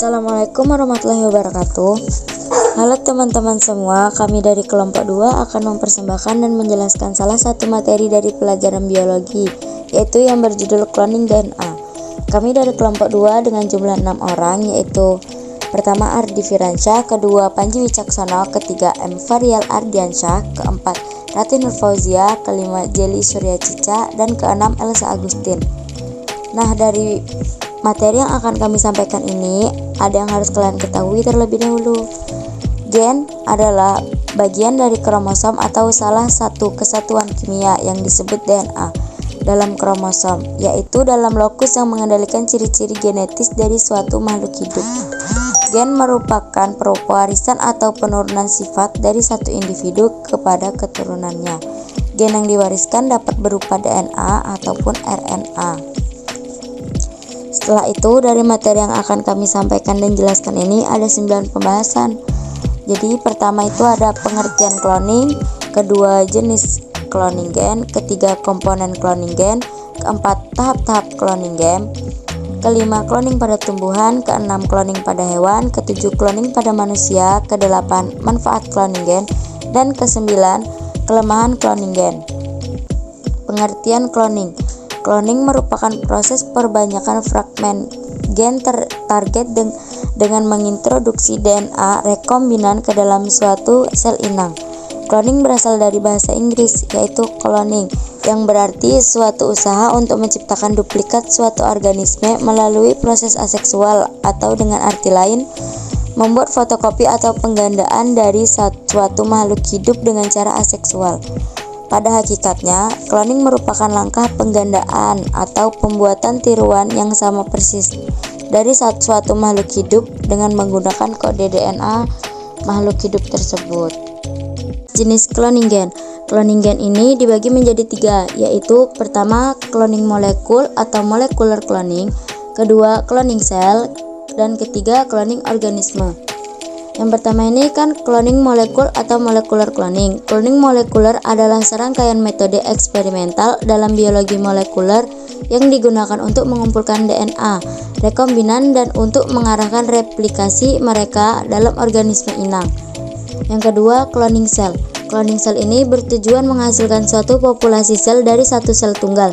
Assalamualaikum warahmatullahi wabarakatuh. Halo teman-teman semua, kami dari kelompok 2 akan mempersembahkan dan menjelaskan salah satu materi dari pelajaran biologi, yaitu yang berjudul cloning DNA. Kami dari kelompok 2 dengan jumlah 6 orang, yaitu pertama Ardi Firansyah, kedua Panji Wicaksono, ketiga M. Varial Ardiansyah, keempat Rati Nur Fauzia, kelima Jeli Surya Cica, dan keenam Elsa Agustin. Nah, dari materi yang akan kami sampaikan ini, ada yang harus kalian ketahui terlebih dahulu. Gen adalah bagian dari kromosom atau salah satu kesatuan kimia yang disebut DNA dalam kromosom, yaitu dalam lokus yang mengendalikan ciri-ciri genetis dari suatu makhluk hidup. Gen merupakan pewarisan atau penurunan sifat dari satu individu kepada keturunannya. Gen yang diwariskan dapat berupa DNA ataupun RNA. Setelah itu, dari materi yang akan kami sampaikan dan jelaskan ini ada 9 pembahasan. Jadi pertama itu ada pengertian cloning, kedua jenis cloning gen, ketiga komponen cloning gen, keempat tahap-tahap cloning gen, kelima cloning pada tumbuhan, keenam cloning pada hewan, ketujuh cloning pada manusia, kedelapan manfaat cloning gen, dan kesembilan kelemahan cloning gen. Pengertian cloning. Cloning merupakan proses perbanyakan fragmen gen target dengan mengintroduksi DNA rekombinan ke dalam suatu sel inang. Cloning berasal dari bahasa Inggris, yaitu cloning, yang berarti suatu usaha untuk menciptakan duplikat suatu organisme melalui proses aseksual, atau dengan arti lain, membuat fotokopi atau penggandaan dari suatu makhluk hidup dengan cara aseksual. Pada hakikatnya, cloning merupakan langkah penggandaan atau pembuatan tiruan yang sama persis dari suatu makhluk hidup dengan menggunakan kode DNA makhluk hidup tersebut. Jenis cloning gen. Cloning gen ini dibagi menjadi 3, yaitu pertama cloning molekul atau molecular cloning, kedua cloning sel, dan ketiga cloning organisme. Yang pertama ini kan cloning molekul atau molecular cloning. Cloning molekuler adalah serangkaian metode eksperimental dalam biologi molekuler yang digunakan untuk mengumpulkan DNA rekombinan dan untuk mengarahkan replikasi mereka dalam organisme inang. Yang kedua, cloning sel. Cloning sel ini bertujuan menghasilkan suatu populasi sel dari satu sel tunggal.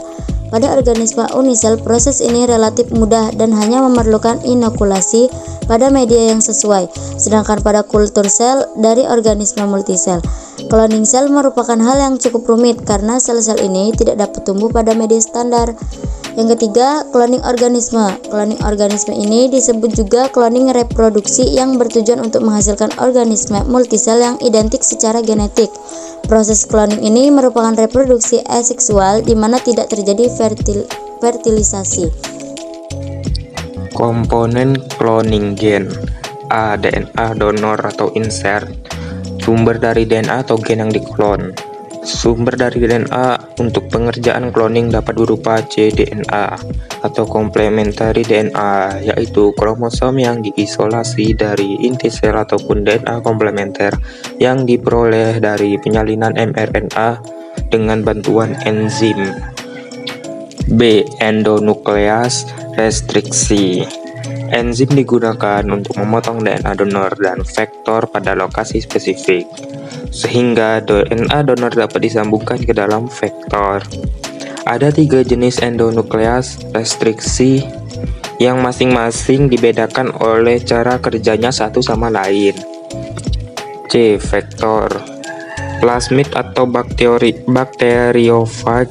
Pada organisme unisel, proses ini relatif mudah dan hanya memerlukan inokulasi pada media yang sesuai. Sedangkan pada kultur sel dari organisme multisel, cloning sel merupakan hal yang cukup rumit karena sel-sel ini tidak dapat tumbuh pada media standar. Yang ketiga, cloning organisme. Cloning organisme ini disebut juga cloning reproduksi yang bertujuan untuk menghasilkan organisme multisel yang identik secara genetik. Proses cloning ini merupakan reproduksi aseksual di mana tidak terjadi fertilisasi. Komponen cloning gen. A. DNA donor atau insert. Sumber dari DNA atau gen yang diklon. Sumber dari DNA untuk pengerjaan cloning dapat berupa cDNA atau komplementari DNA, yaitu kromosom yang diisolasi dari inti sel ataupun DNA komplementer yang diperoleh dari penyalinan mRNA dengan bantuan enzim. B. Endonukleas restriksi. Enzim digunakan untuk memotong DNA donor dan vektor pada lokasi spesifik, sehingga DNA donor dapat disambungkan ke dalam vektor. Ada 3 jenis endonukleas restriksi yang masing-masing dibedakan oleh cara kerjanya satu sama lain. C. Vektor. Plasmid atau bakteriofag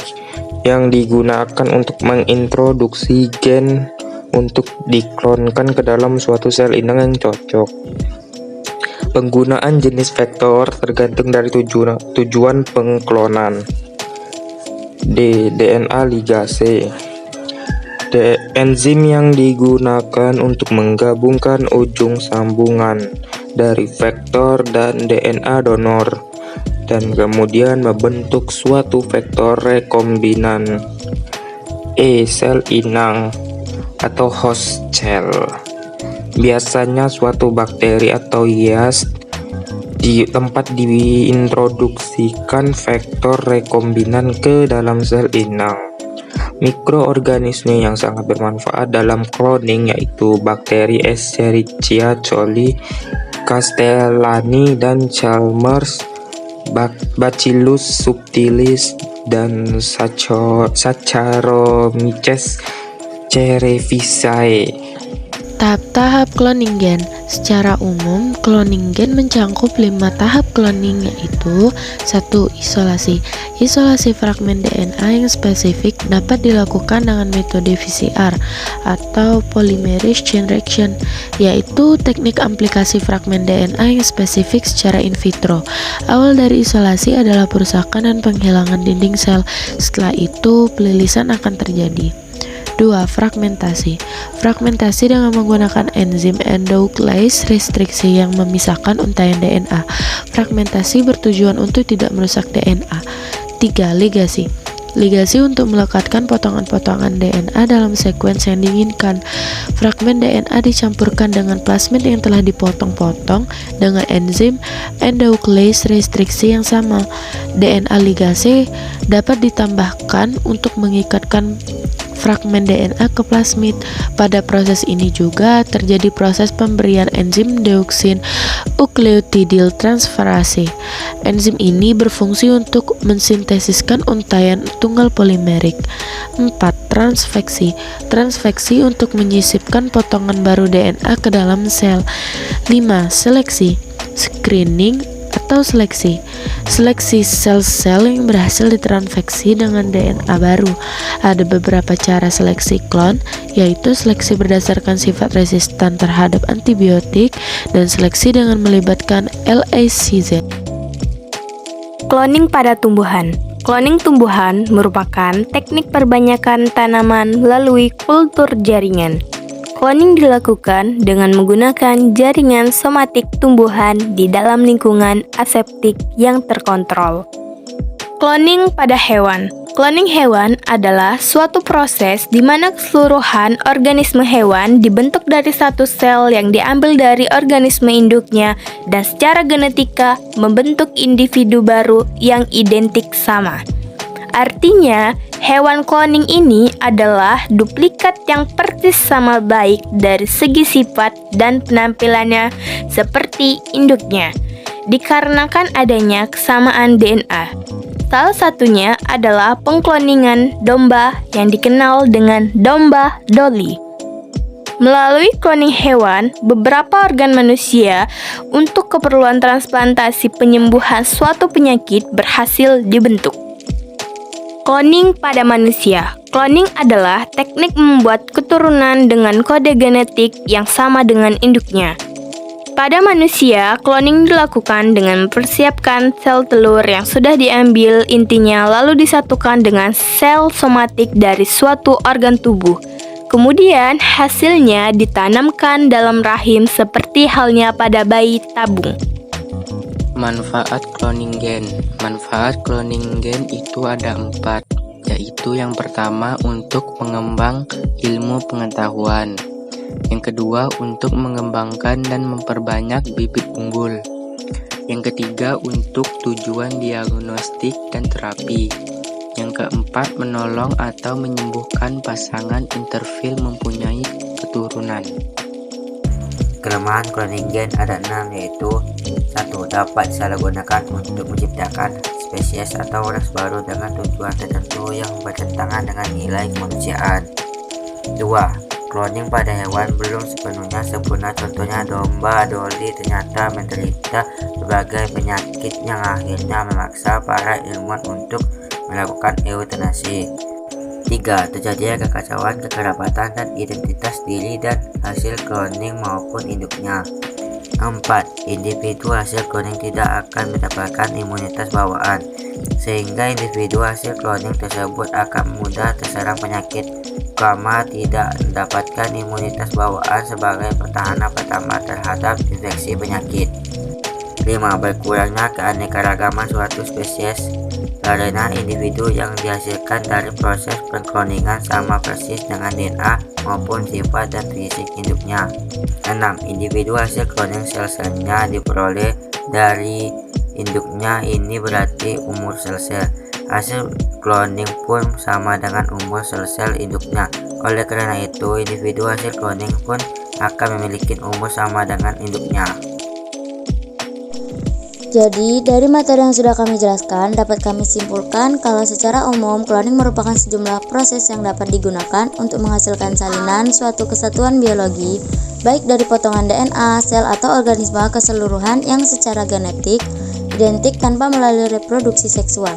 yang digunakan untuk mengintroduksi gen untuk diklonkan ke dalam suatu sel inang yang cocok. Penggunaan jenis vektor tergantung dari tujuan pengklonan. D. DNA ligase. Enzim yang digunakan untuk menggabungkan ujung sambungan dari vektor dan DNA donor dan kemudian membentuk suatu vektor rekombinan. E. Sel inang atau host cell. Biasanya suatu bakteri atau yeast di tempat diintroduksikan vektor rekombinan ke dalam sel inang. Mikroorganisme yang sangat bermanfaat dalam cloning yaitu bakteri Escherichia coli, Castellani dan Chalmers, Bacillus subtilis, dan Saccharomyces cerevisiae. Tahap-tahap cloning gen. Secara umum, cloning gen mencakup 5 tahap cloning, yaitu 1. Isolasi. Isolasi fragmen DNA yang spesifik dapat dilakukan dengan metode PCR atau polymerase chain reaction, yaitu teknik aplikasi fragmen DNA yang spesifik secara in vitro. Awal dari isolasi adalah perusakan dan penghilangan dinding sel. Setelah itu, pelilisan akan terjadi. 2. Fragmentasi. Fragmentasi dengan menggunakan enzim endouclase restriksi yang memisahkan untaian DNA. Fragmentasi bertujuan untuk tidak merusak DNA. 3. Ligasi. Ligasi untuk melekatkan potongan-potongan DNA dalam sekuens yang diinginkan. Fragmen DNA dicampurkan dengan plasmid yang telah dipotong-potong dengan enzim endouclase restriksi yang sama. DNA ligase dapat ditambahkan untuk mengikatkan fragmen DNA ke plasmid. Pada proses ini juga terjadi proses pemberian enzim deoxynucleotide transferase. Enzim ini berfungsi untuk mensintesiskan untaian tunggal polimerik. 4. Transfeksi. Transfeksi untuk menyisipkan potongan baru DNA ke dalam sel. 5. Seleksi. Screening atau seleksi. Seleksi sel-sel yang berhasil ditransfeksi dengan DNA baru. Ada beberapa cara seleksi klon, yaitu seleksi berdasarkan sifat resistan terhadap antibiotik dan seleksi dengan melibatkan LACZ. Cloning pada tumbuhan. Cloning tumbuhan merupakan teknik perbanyakan tanaman melalui kultur jaringan. Cloning dilakukan dengan menggunakan jaringan somatik tumbuhan di dalam lingkungan aseptik yang terkontrol. Cloning pada hewan. Cloning hewan adalah suatu proses di mana keseluruhan organisme hewan dibentuk dari satu sel yang diambil dari organisme induknya dan secara genetika membentuk individu baru yang identik sama. Artinya, hewan cloning ini adalah duplikat yang persis sama baik dari segi sifat dan penampilannya seperti induknya, dikarenakan adanya kesamaan DNA. Salah satunya adalah pengkloningan domba yang dikenal dengan domba Dolly. Melalui cloning hewan, beberapa organ manusia untuk keperluan transplantasi penyembuhan suatu penyakit berhasil dibentuk. Cloning pada manusia. Cloning adalah teknik membuat keturunan dengan kode genetik yang sama dengan induknya. Pada manusia, cloning dilakukan dengan mempersiapkan sel telur yang sudah diambil intinya lalu disatukan dengan sel somatik dari suatu organ tubuh. Kemudian hasilnya ditanamkan dalam rahim seperti halnya pada bayi tabung. Manfaat cloning gen. Manfaat cloning gen itu ada 4, yaitu yang pertama untuk mengembang ilmu pengetahuan, yang kedua untuk mengembangkan dan memperbanyak bibit unggul, yang ketiga untuk tujuan diagnostik dan terapi, yang keempat menolong atau menyembuhkan pasangan interfil mempunyai keturunan. Kelemahan cloning gen ada 6, yaitu 1. Dapat disalahgunakan untuk menciptakan spesies atau ras baru dengan tujuan tertentu yang bertentangan dengan nilai kemanusiaan. 2. Cloning pada hewan belum sepenuhnya sempurna. Contohnya domba Dolly ternyata menderita berbagai penyakit yang akhirnya memaksa para ilmuwan untuk melakukan eutanasi. 3. Terjadinya kekacauan kekerabatan dan identitas diri dan hasil cloning maupun induknya. 4. Individu hasil cloning tidak akan mendapatkan imunitas bawaan, sehingga individu hasil cloning tersebut akan mudah terserang penyakit karena tidak mendapatkan imunitas bawaan sebagai pertahanan pertama terhadap infeksi penyakit. 5. Berkurangnya keanekaragaman suatu spesies karena individu yang dihasilkan dari proses pengkloningan sama persis dengan DNA maupun sifat dan fisik induknya. 6. Individu hasil cloning sel-selnya diperoleh dari induknya, ini berarti umur sel-sel Hasil cloning pun sama dengan umur sel-sel induknya. Oleh karena itu, individu hasil cloning pun akan memiliki umur sama dengan induknya. Jadi, dari materi yang sudah kami jelaskan, dapat kami simpulkan kalau secara umum cloning merupakan sejumlah proses yang dapat digunakan untuk menghasilkan salinan suatu kesatuan biologi, baik dari potongan DNA, sel, atau organisme keseluruhan yang secara genetik identik tanpa melalui reproduksi seksual.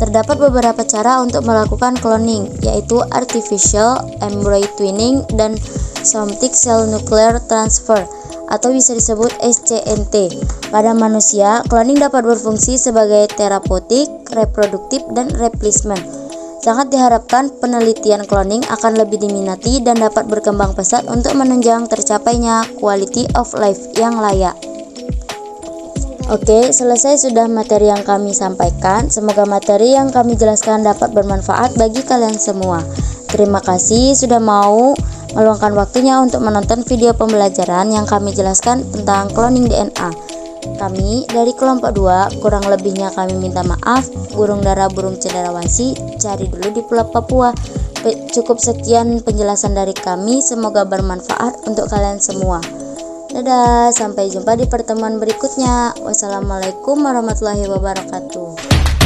Terdapat beberapa cara untuk melakukan cloning, yaitu artificial embryo twinning dan somatic cell nuclear transfer, atau bisa disebut SCNT. Pada manusia, cloning dapat berfungsi sebagai terapeutik, reproduktif, dan replacement. Sangat diharapkan penelitian cloning akan lebih diminati dan dapat berkembang pesat untuk menunjang tercapainya quality of life yang layak. Oke, selesai sudah materi yang kami sampaikan. Semoga materi yang kami jelaskan dapat bermanfaat bagi kalian semua. Terima kasih sudah mau meluangkan waktunya untuk menonton video pembelajaran yang kami jelaskan tentang cloning DNA. Kami dari kelompok 2, kurang lebihnya kami minta maaf. Burung dara burung cenderawasih, cari dulu di Pulau Papua. Cukup sekian penjelasan dari kami, semoga bermanfaat untuk kalian semua. Dadah, sampai jumpa di pertemuan berikutnya. Wassalamualaikum warahmatullahi wabarakatuh.